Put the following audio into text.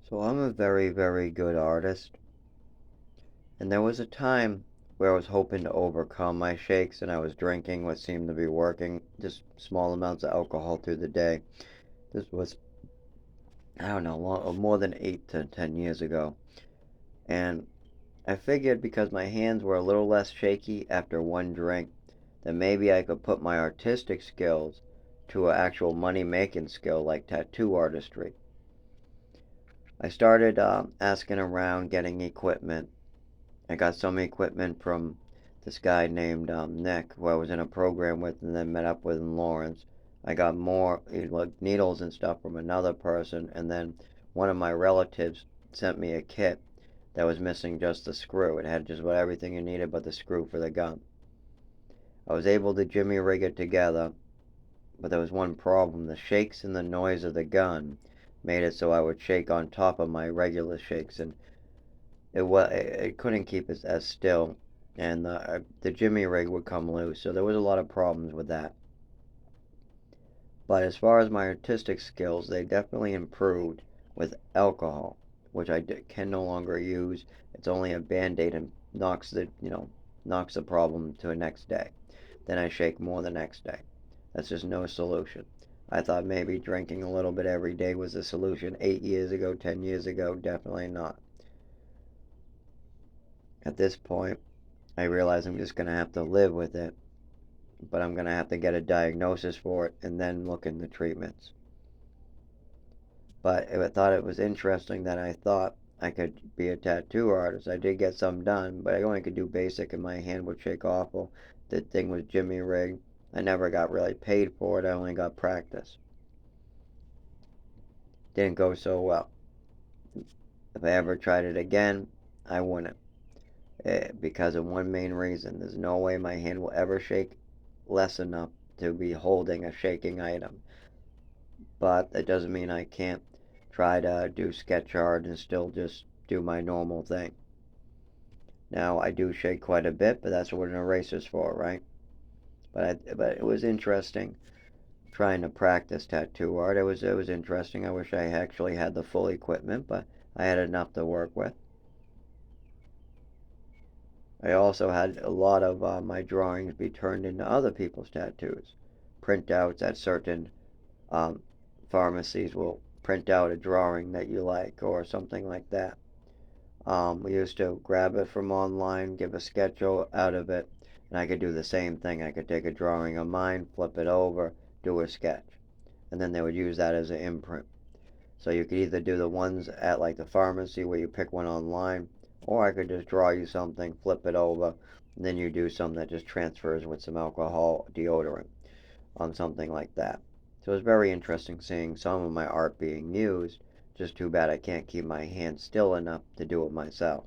So I'm a very, very good artist, and there was a time where I was hoping to overcome my shakes and I was drinking what seemed to be working, just small amounts of alcohol through the day. This was, I don't know, more than 8 to 10 years ago. And I figured because my hands were a little less shaky after one drink, that maybe I could put my artistic skills to an actual money making skill like tattoo artistry. I started asking around getting equipment. I got some equipment from this guy named Nick, who I was in a program with and then met up with in Lawrence. I got more like needles and stuff from another person, and then one of my relatives sent me a kit that was missing just the screw. It had just about everything you needed but the screw for the gun. I was able to jimmy rig it together, but there was one problem. The shakes and the noise of the gun made it so I would shake on top of my regular shakes, and it couldn't keep it as still, and the jimmy rig would come loose. So there was a lot of problems with that. But as far as my artistic skills, they definitely improved with alcohol, which can no longer use. It's only a band-aid and knocks the problem to the next day. Then I shake more the next day. That's just no solution. I thought maybe drinking a little bit every day was the solution 8 years ago, 10 years ago. Definitely not. At this point, I realize I'm just going to have to live with it, but I'm going to have to get a diagnosis for it and then look into treatments. But I thought it was interesting that I thought I could be a tattoo artist. I did get some done, but I only could do basic and my hand would shake awful. The thing was jimmy rigged. I never got really paid for it. I only got practice. Didn't go so well. If I ever tried it again, I wouldn't. Because of one main reason. There's no way my hand will ever shake less enough to be holding a shaking item. But that doesn't mean I can't try to do sketch art and still just do my normal thing. Now, I do shake quite a bit, but that's what an eraser's for, right? But it was interesting trying to practice tattoo art. It was interesting. I wish I actually had the full equipment, but I had enough to work with. I also had a lot of my drawings be turned into other people's tattoos. Printouts at certain um, pharmacies will print out a drawing that you like or something like that. We used to grab it from online, give a sketch out of it, and I could do the same thing. I could take a drawing of mine, flip it over, do a sketch, and then they would use that as an imprint. So you could either do the ones at like the pharmacy where you pick one online, or I could just draw you something, flip it over, and then you do something that just transfers with some alcohol deodorant on something like that. So it was very interesting seeing some of my art being used. Just too bad I can't keep my hands still enough to do it myself.